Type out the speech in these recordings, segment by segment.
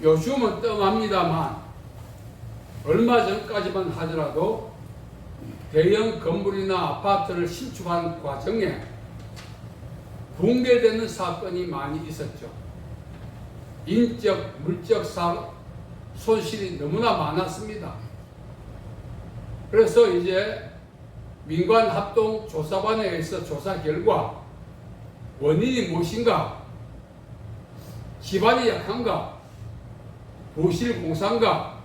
요즘은 뜸합니다만 얼마 전까지만 하더라도 대형 건물이나 아파트를 신축하는 과정에 붕괴되는 사건이 많이 있었죠. 인적, 물적 손실이 너무나 많았습니다. 그래서 이제 민관합동조사반에 의해서 조사 결과 원인이 무엇인가, 집안이 약한가, 부실 공사인가,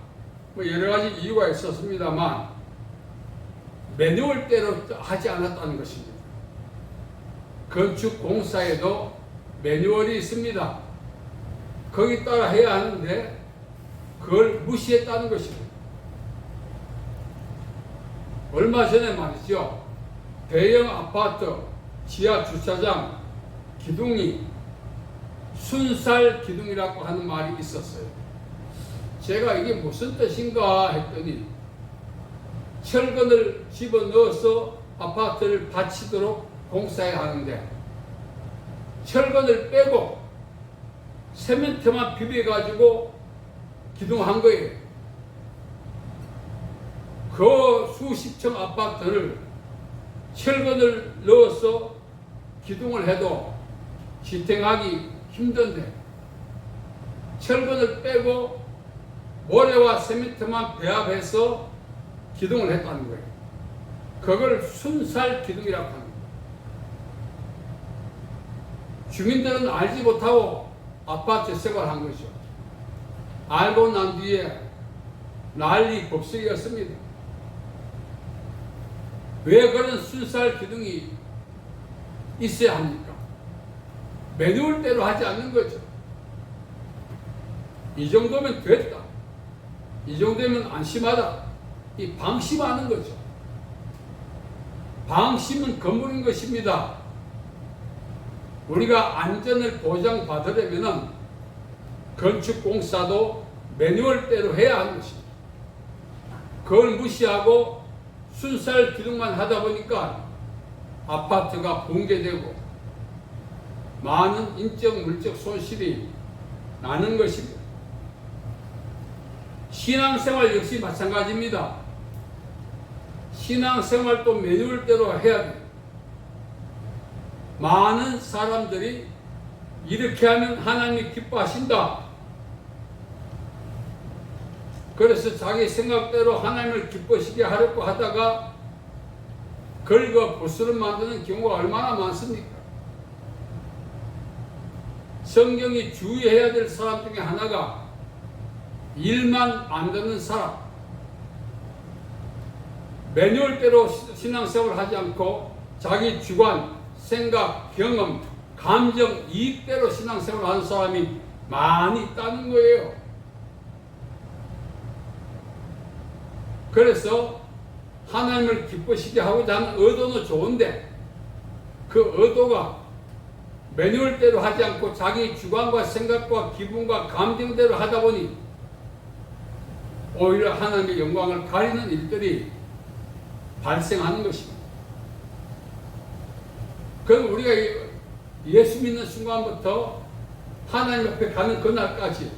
뭐 여러 가지 이유가 있었습니다만 매뉴얼대로 하지 않았다는 것입니다. 건축공사에도 매뉴얼이 있습니다. 거기 따라 해야 하는데 그걸 무시했다는 것입니다. 얼마 전에 말이죠. 대형 아파트 지하 주차장 기둥이 순살 기둥이라고 하는 말이 있었어요. 제가 이게 무슨 뜻인가 했더니 철근을 집어넣어서 아파트를 받치도록 공사해야 하는데 철근을 빼고 세멘트만 비벼가지고 기둥한 거예요. 그 수십 층 아파트를 철근을 넣어서 기둥을 해도 지탱하기 힘든데 철근을 빼고 모래와 세멘트만 배합해서 기둥을 했다는 거예요. 그걸 순살 기둥이라고 합니다. 주민들은 알지 못하고 아파트 생활한 거죠. 알고 난 뒤에 난리 법석이었습니다. 왜 그런 순살 기둥이 있어야 합니까? 매뉴얼대로 하지 않는 거죠. 이 정도면 됐다. 이 정도면 안심하다. 이 방심하는 거죠. 방심은 건물인 것입니다. 우리가 안전을 보장받으려면 건축공사도 매뉴얼대로 해야 하는 것입니다. 그걸 무시하고 순살 기둥만 하다 보니까 아파트가 붕괴되고 많은 인적 물적 손실이 나는 것입니다. 신앙생활 역시 마찬가지입니다. 신앙생활도 매뉴얼대로 해야 돼요. 많은 사람들이 이렇게 하면 하나님이 기뻐하신다. 그래서 자기 생각대로 하나님을 기뻐시게 하려고 하다가 걸거 부스를 만드는 경우가 얼마나 많습니까? 성경이 주의해야 될 사람 중에 하나가 일만 안 듣는 사람, 매뉴얼대로 신앙생활을 하지 않고 자기 주관, 생각, 경험, 감정, 이익대로 신앙생활을 하는 사람이 많이 있다는 거예요. 그래서 하나님을 기쁘시게 하고자 하는 의도는 좋은데 그 의도가 매뉴얼대로 하지 않고 자기 주관과 생각과 기분과 감정대로 하다 보니 오히려 하나님의 영광을 가리는 일들이 발생하는 것입니다. 그럼 우리가 예수 믿는 순간부터 하나님 앞에 가는 그날까지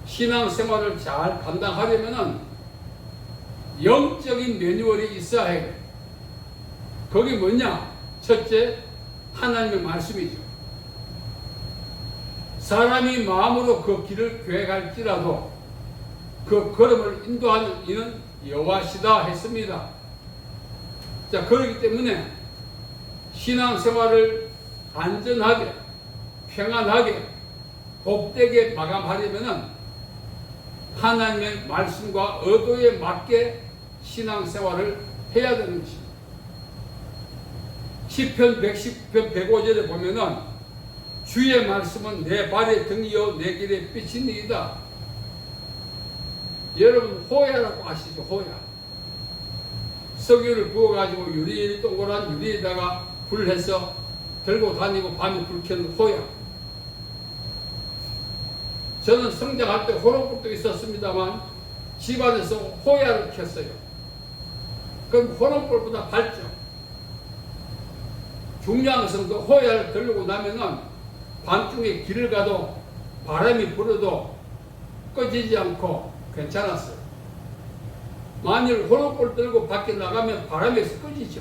신앙생활을 잘 감당하려면 영적인 매뉴얼이 있어야 해요. 그게 뭐냐? 첫째, 하나님의 말씀이죠. 사람이 마음으로 그 길을 계획할지라도 그 걸음을 인도하는 이는 여호와시다 했습니다. 자, 그렇기 때문에 신앙생활을 안전하게, 평안하게, 복되게 마감하려면 하나님의 말씀과 의도에 맞게 신앙생활을 해야 되는 것입니다. 시편 110편 105절에 보면은 주의 말씀은 내 발의 등이요 내 길의 빛이니이다. 여러분 호야라고 아시죠? 호야. 석유를 부어가지고 유리 동그란 유리에다가 불을 해서 들고 다니고 밤에 불 켜는 호야. 저는 성장할 때 호롱불도 있었습니다만 집안에서 호야를 켰어요. 그럼 호롱불보다 밝죠. 중요한 것은 그 호야를 들고 나면은 밤중에 길을 가도 바람이 불어도 꺼지지 않고 괜찮았어요. 만일 호롱불 들고 밖에 나가면 바람에서 꺼지죠.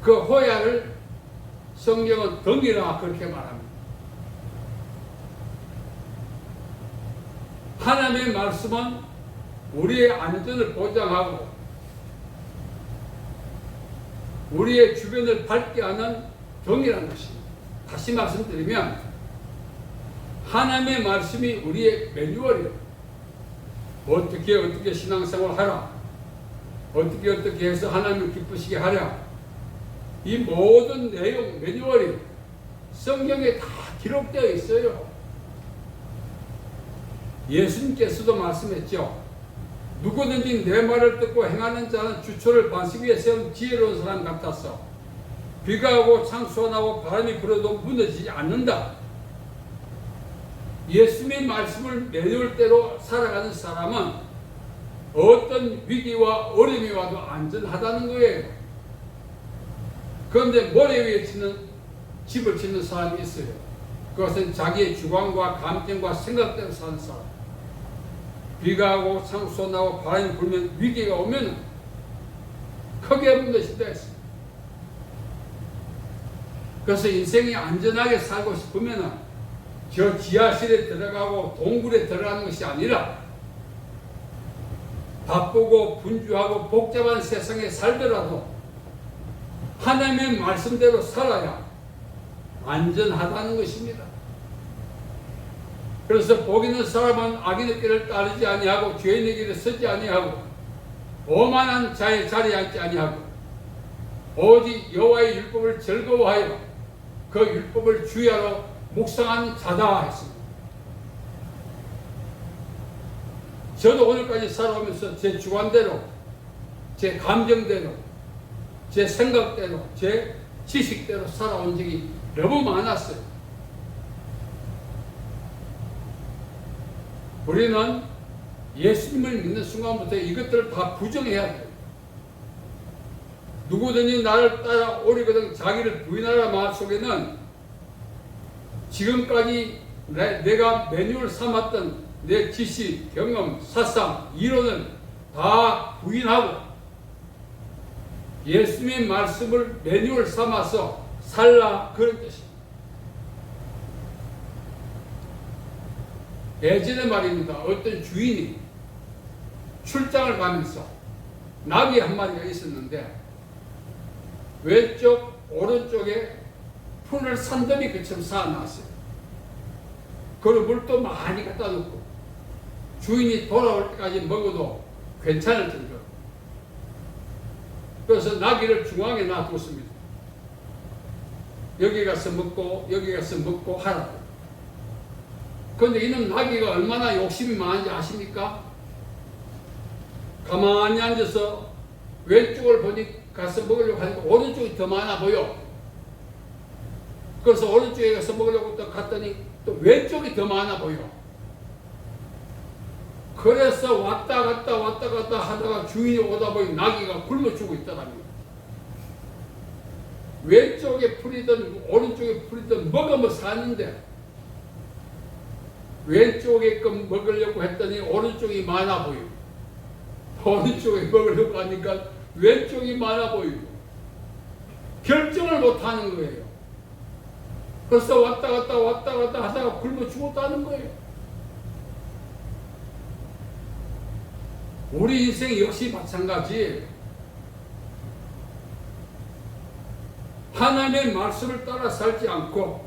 그 호야를 성경은 덩이라 그렇게 말합니다. 하나님의 말씀은 우리의 안전을 보장하고 우리의 주변을 밝게 하는 덩이라는 것입니다. 다시 말씀드리면 하나님의 말씀이 우리의 매뉴얼이에요. 어떻게 신앙생활 하라, 어떻게 해서 하나님을 기쁘시게 하랴, 이 모든 내용 매뉴얼이 성경에 다 기록되어 있어요. 예수님께서도 말씀했죠. 누구든지 내 말을 듣고 행하는 자는 주초를 반석 위에 세운 지혜로운 사람 같았어. 비가 오고 창수가 나고 바람이 불어도 무너지지 않는다. 예수님의 말씀을 매뉴얼대로 살아가는 사람은 어떤 위기와 어려움이 와도 안전하다는 거예요. 그런데 모래 위에 집을 짓는 사람이 있어요. 그것은 자기의 주관과 감정과 생각대로 사는 사람. 비가 오고 창수가 나고 바람이 불면 위기가 오면 크게 무너진다 했습니다. 그래서 인생이 안전하게 살고 싶으면 저 지하실에 들어가고 동굴에 들어가는 것이 아니라 바쁘고 분주하고 복잡한 세상에 살더라도 하나님의 말씀대로 살아야 안전하다는 것입니다. 그래서 복 있는 사람은 악인의 길을 따르지 아니하고 죄인의 길에 서지 아니하고 오만한 자의 자리에 앉지 아니하고 오직 여호와의 율법을 즐거워하여 그 율법을 주야로 묵상하는 자다 했습니다. 저도 오늘까지 살아오면서 제 주관대로, 제 감정대로, 제 생각대로, 제 지식대로 살아온 적이 너무 많았어요. 우리는 예수님을 믿는 순간부터 이것들을 다 부정해야 돼요. 누구든지 나를 따라 오리거든 자기를 부인하라 말 속에는 지금까지 내가 매뉴얼 삼았던 내 지식, 경험, 사상, 이론을 다 부인하고 예수님의 말씀을 매뉴얼 삼아서 살라 그런 뜻입니다. 예전에 말입니다. 어떤 주인이 출장을 가면서 나귀 한 마리가 있었는데 왼쪽 오른쪽에 풀을 산더미 그처럼 쌓아놨어요. 그리고 물도 많이 갖다 놓고 주인이 돌아올 때까지 먹어도 괜찮을 정도로. 그래서 나귀를 중앙에 놔뒀습니다. 여기 가서 먹고 여기 가서 먹고 하라고. 그런데 이놈 나귀가 얼마나 욕심이 많은지 아십니까? 가만히 앉아서 왼쪽을 보니 가서 먹으려고 하니까 오른쪽이 더 많아 보여. 그래서 오른쪽에 가서 먹으려고 또 갔더니 또 왼쪽이 더 많아 보여. 그래서 왔다 갔다 하다가 주인이 오다 보니 나귀가 굶어 죽고 있더랍니다. 왼쪽에 풀이든 오른쪽에 풀이든 먹으면 사는데 왼쪽에 거 먹으려고 했더니 오른쪽이 많아 보이고 오른쪽에 먹으려고 하니까 왼쪽이 많아 보이고 결정을 못하는 거예요. 그래서 왔다 갔다 하다가 굶어 죽었다는 거예요. 우리 인생 역시 마찬가지. 하나님의 말씀을 따라 살지 않고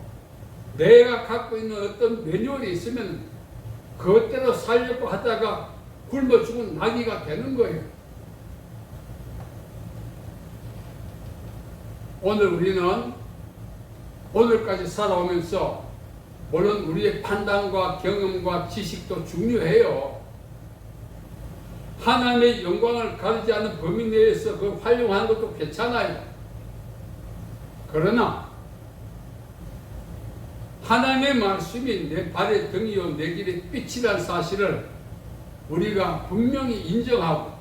내가 갖고 있는 어떤 매뉴얼이 있으면 그것대로 살려고 하다가 굶어 죽은 나귀가 되는 거예요. 오늘 우리는 오늘까지 살아오면서 물론 우리의 판단과 경험과 지식도 중요해요. 하나님의 영광을 가리지 않는 범위 내에서 그 활용하는 것도 괜찮아요. 그러나 하나님의 말씀이 내 발의 등이요 내 길의 빛이라는 사실을 우리가 분명히 인정하고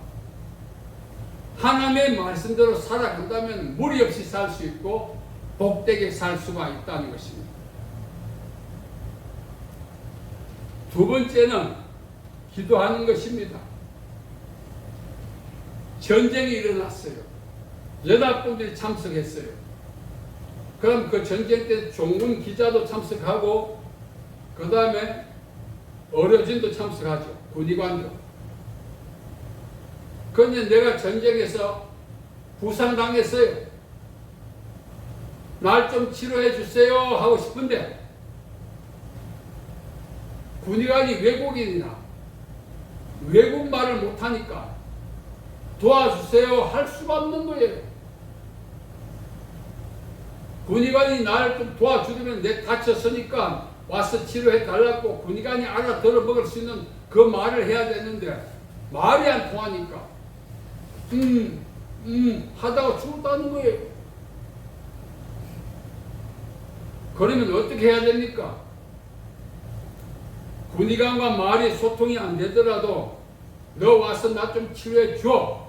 하나님의 말씀대로 살아간다면 무리 없이 살 수 있고 복되게 살 수가 있다는 것입니다. 두 번째는 기도하는 것입니다. 전쟁이 일어났어요. 연합군들이 참석했어요. 그럼 그 전쟁 때 종군 기자도 참석하고 그 다음에 어르신도 참석하죠. 군의관도. 그런데 내가 전쟁에서 부상당했어요. 날 좀 치료해 주세요 하고 싶은데 군의관이 외국인이나 외국말을 못하니까 도와주세요 할 수가 없는 거예요. 군의관이 나를 좀 도와주려면 내 다쳤으니까 와서 치료해 달라고 군의관이 알아들어 먹을 수 있는 그 말을 해야 되는데 말이 안 통하니까 하다가 죽었다는 거예요. 그러면 어떻게 해야 됩니까? 군의관과 말이 소통이 안 되더라도 너 와서 나 좀 치료해 줘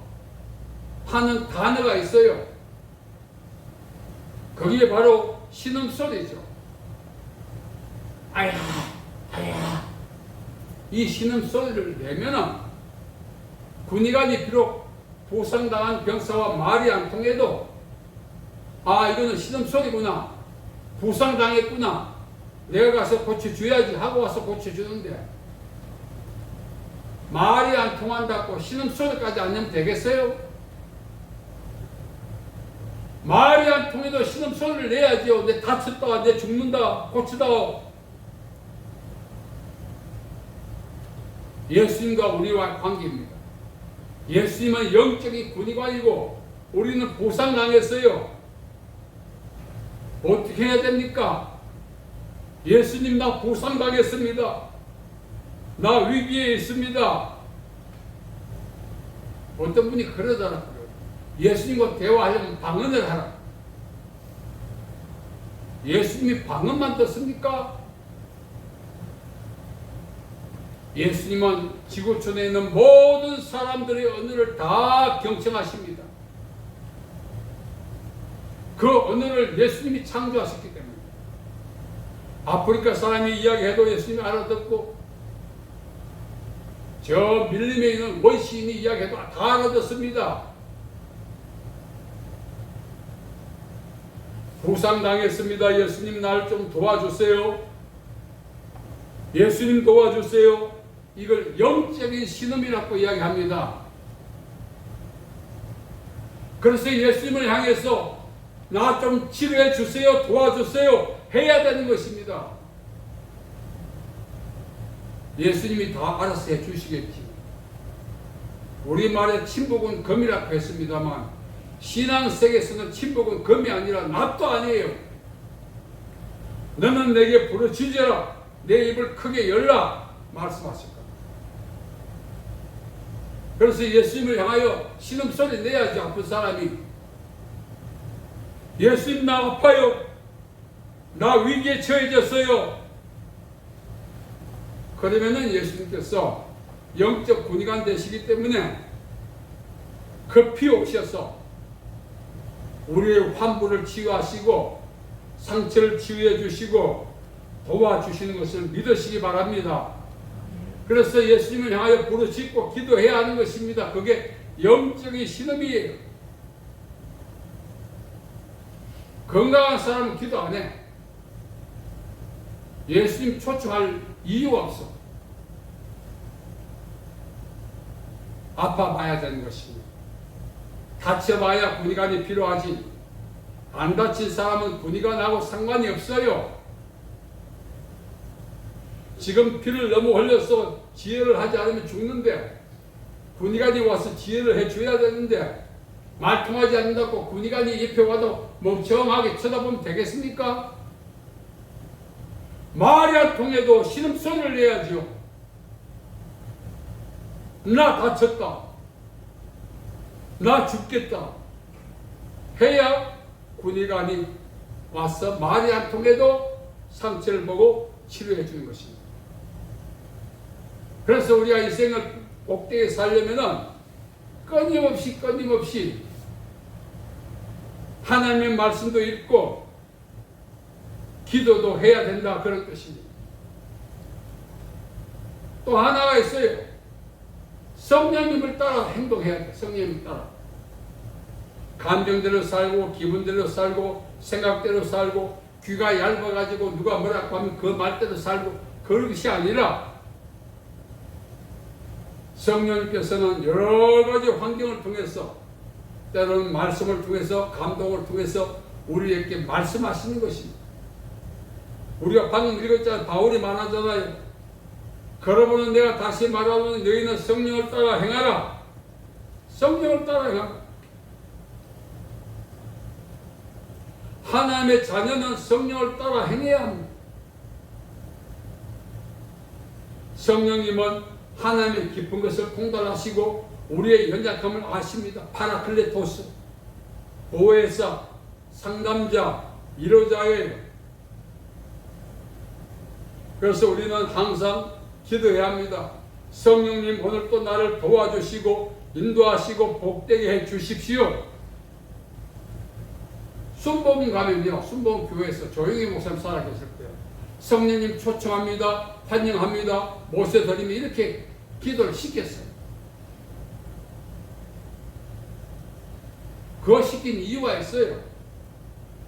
하는 단어가 있어요. 그게 바로 신음소리죠. 아야 아야. 이 신음소리를 내면은 군의관이 비록 부상당한 병사와 말이 안 통해도 아 이거는 신음소리구나, 부상당했구나, 내가 가서 고쳐줘야지 하고 와서 고쳐주는데 말이 안 통한다고 신음소리까지 안 내면 되겠어요? 말이 안 통해도 신음소리를 내야지요. 내 다쳤다, 내 죽는다, 고치다. 예수님과 우리와 관계입니다. 예수님은 영적인 군의관이고 우리는 부상당했어요. 어떻게 해야 됩니까? 예수님 나 부상당했습니다. 나 위기에 있습니다. 어떤 분이 그러더라고요. 예수님과 대화하려면 방언을 하라. 예수님이 방언만 듣습니까? 예수님은 지구촌에 있는 모든 사람들의 언어를 다 경청하십니다. 그 언어를 예수님이 창조하셨기 때문에 아프리카 사람이 이야기해도 예수님이 알아듣고 저 밀림에 있는 원시인이 이야기해도 다 알아듣습니다. 부상당했습니다. 예수님 날 좀 도와주세요. 예수님 도와주세요. 이걸 영적인 신음이라고 이야기합니다. 그래서 예수님을 향해서 나 좀 치료해 주세요, 도와주세요 해야 되는 것입니다. 예수님이 다 알아서 해 주시겠지. 우리말에 친복은 금이라고 했습니다만 신앙세계에서는 친복은 금이 아니라 낫도 아니에요. 너는 내게 부르짖어라, 내 입을 크게 열라 말씀하실 겁니다. 그래서 예수님을 향하여 신음소리 내야지. 아픈 사람이 예수님 나 아파요, 나 위기에 처해졌어요. 그러면은 예수님께서 영적 군의관 되시기 때문에 급히 오셔서 우리의 환부를 치유하시고 상처를 치유해 주시고 도와주시는 것을 믿으시기 바랍니다. 그래서 예수님을 향하여 부르짖고 기도해야 하는 것입니다. 그게 영적인 신음이에요. 건강한 사람은 기도 안 해. 예수님 초청할 이유가 없어. 아파봐야 되는 것입니다. 다쳐봐야 군의관이 필요하지. 안 다친 사람은 군의관하고 상관이 없어요. 지금 피를 너무 흘려서 지혈을 하지 않으면 죽는데 군의관이 와서 지혈을 해줘야 되는데 말 통하지 않는다고 군의관이 옆에 와도 멍청하게 쳐다보면 되겠습니까? 말이 안 통해도 신음소리를 내야지요. 나 다쳤다, 나 죽겠다 해야 군의관이 와서 말이 안 통해도 상처를 보고 치료해 주는 것입니다. 그래서 우리가 이 생을 복되게 살려면은 끊임없이 하나님의 말씀도 읽고 기도도 해야 된다, 그런 뜻입니다. 또 하나가 있어요. 성령님을 따라 행동해야 돼. 성령님을 따라. 감정대로 살고 기분대로 살고 생각대로 살고 귀가 얇아가지고 누가 뭐라고 하면 그 말대로 살고 그런 것이 아니라 성령님께서는 여러 가지 환경을 통해서 때로는 말씀을 통해서 감동을 통해서 우리에게 말씀하시는 것입니다. 우리가 방금 읽었잖아요. 바울이 말하잖아요. 그러므로 내가 다시 말하노니 너희는 성령을 따라 행하라. 성령을 따라 행하라. 하나님의 자녀는 성령을 따라 행해야 합니다. 성령님은 하나님의 깊은 것을 통달하시고 우리의 연약함을 아십니다. 파라클레토스, 보혜사, 상담자, 위로자예요. 그래서 우리는 항상 기도해야 합니다. 성령님 오늘 또 나를 도와주시고 인도하시고 복되게 해 주십시오. 순복음 가면요, 순복음 교회에서 조용히 목사님 살아계실 거예요. 성령님 초청합니다. 환영합니다. 모셔드리면 이렇게 기도를 시켰어요. 그거 시킨 이유가 있어요.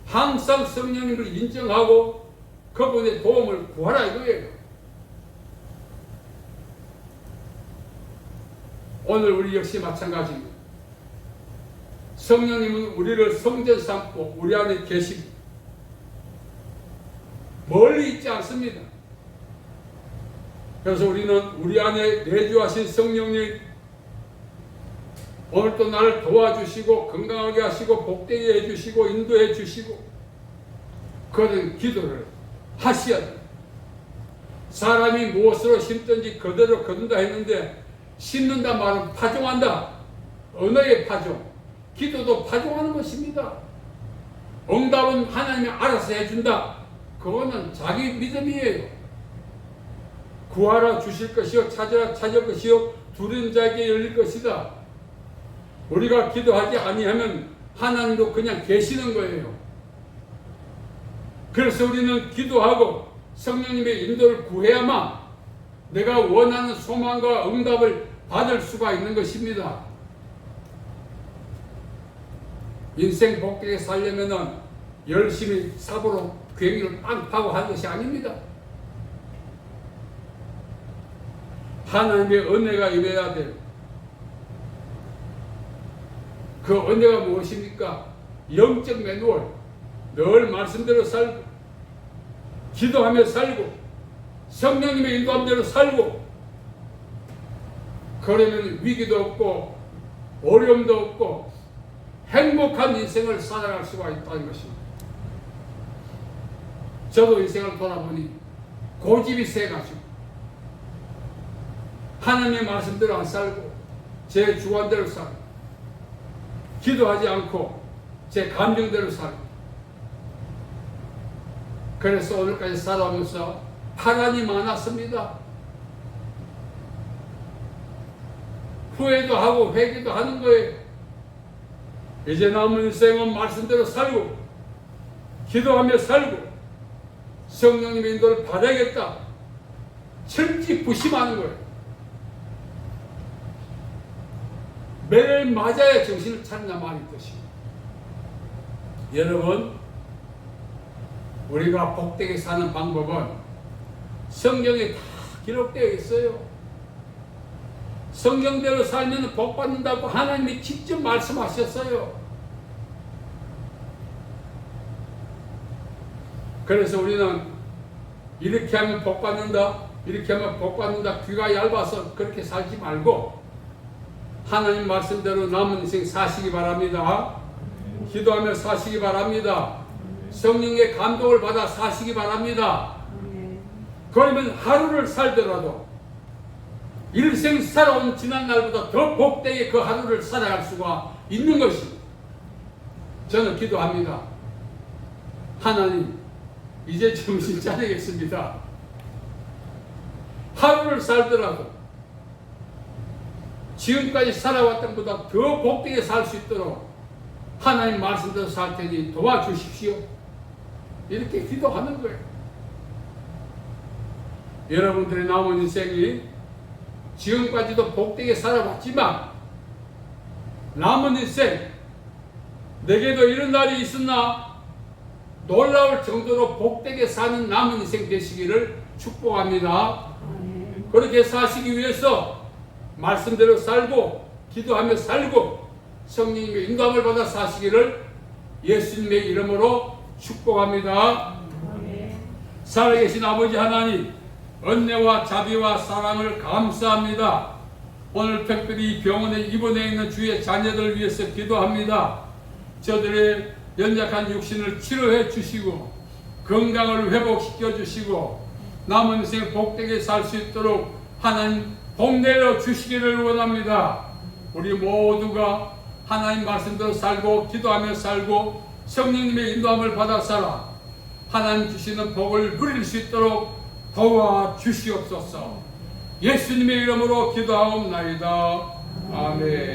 항상 성령님을 인정하고 그분의 도움을 구하라 이거예요. 오늘 우리 역시 마찬가지입니다. 성령님은 우리를 성전 삼고 우리 안에 계시고 멀리 있지 않습니다. 그래서 우리는 우리 안에 내주하신 성령님 오늘도 나를 도와주시고 건강하게 하시고 복되게 해주시고 인도해 주시고 그런 기도를 하셔야 돼요. 사람이 무엇으로 심든지 그대로 거둔다 했는데 심는다 말은 파종한다. 언어의 파종, 기도도 파종하는 것입니다. 응답은 하나님이 알아서 해준다. 그거는 자기 믿음이에요. 구하라 주실 것이요 찾으라 찾을 것이요 두드리는 자에게 열릴 것이다. 우리가 기도하지 아니하면 하나님도 그냥 계시는 거예요. 그래서 우리는 기도하고 성령님의 인도를 구해야만 내가 원하는 소망과 응답을 받을 수가 있는 것입니다. 인생 복되게 살려면은 열심히 삽으로 괭이를 빵 파고 하는 것이 아닙니다. 하나님의 은혜가 임해야 돼요. 그 은혜가 무엇입니까? 영적 매뉴얼. 늘 말씀대로 살고 기도하며 살고 성령님의 인도함대로 살고 그러면 위기도 없고 어려움도 없고 행복한 인생을 살아갈 수가 있다는 것입니다. 저도 인생을 돌아보니 고집이 세가지고 하나님의 말씀대로 안 살고 제 주관대로 살고 기도하지 않고 제 감정대로 살고 그래서 오늘까지 살아오면서 파란이 많았습니다. 후회도 하고 회개도 하는 거예요. 이제 남은 인생은 말씀대로 살고 기도하며 살고 성령님의 인도를 받아야겠다. 철지부심하는 거예요. 매를 맞아야 정신을 차린다 말이 뜻이. 여러분, 우리가 복되게 사는 방법은 성경에 다 기록되어 있어요. 성경대로 살면 복 받는다고 하나님이 직접 말씀하셨어요. 그래서 우리는 이렇게 하면 복 받는다, 이렇게 하면 복 받는다, 귀가 얇아서 그렇게 살지 말고 하나님 말씀대로 남은 인생 사시기 바랍니다. 기도하며 사시기 바랍니다. 성령의 감동을 받아 사시기 바랍니다. 그러면 하루를 살더라도 일생 살아온 지난 날보다 더 복되게 그 하루를 살아갈 수가 있는 것입니다. 저는 기도합니다. 하나님, 이제 정신 차리겠습니다. 하루를 살더라도 지금까지 살아왔던 것보다 더 복되게 살 수 있도록 하나님 말씀대로 살 테니 도와주십시오. 이렇게 기도하는 거예요. 여러분들의 남은 인생이 지금까지도 복되게 살아왔지만 남은 인생 내게도 이런 날이 있었나? 놀라울 정도로 복되게 사는 남은 인생 되시기를 축복합니다. 그렇게 사시기 위해서 말씀대로 살고 기도하며 살고 성령님의 인도함을 받아 사시기를 예수님의 이름으로 축복합니다. 살아계신 아버지 하나님, 은혜와 자비와 사랑을 감사합니다. 오늘 특별히 병원에 입원해 있는 주의 자녀들을 위해서 기도합니다. 저들의 연약한 육신을 치료해 주시고 건강을 회복시켜 주시고 남은 인생 복되게 살 수 있도록 하나님 복 내려 주시기를 원합니다. 우리 모두가 하나님 말씀대로 살고 기도하며 살고 성령님의 인도함을 받아 살아 하나님 주시는 복을 누릴 수 있도록 도와주시옵소서. 예수님의 이름으로 기도하옵나이다. 아멘.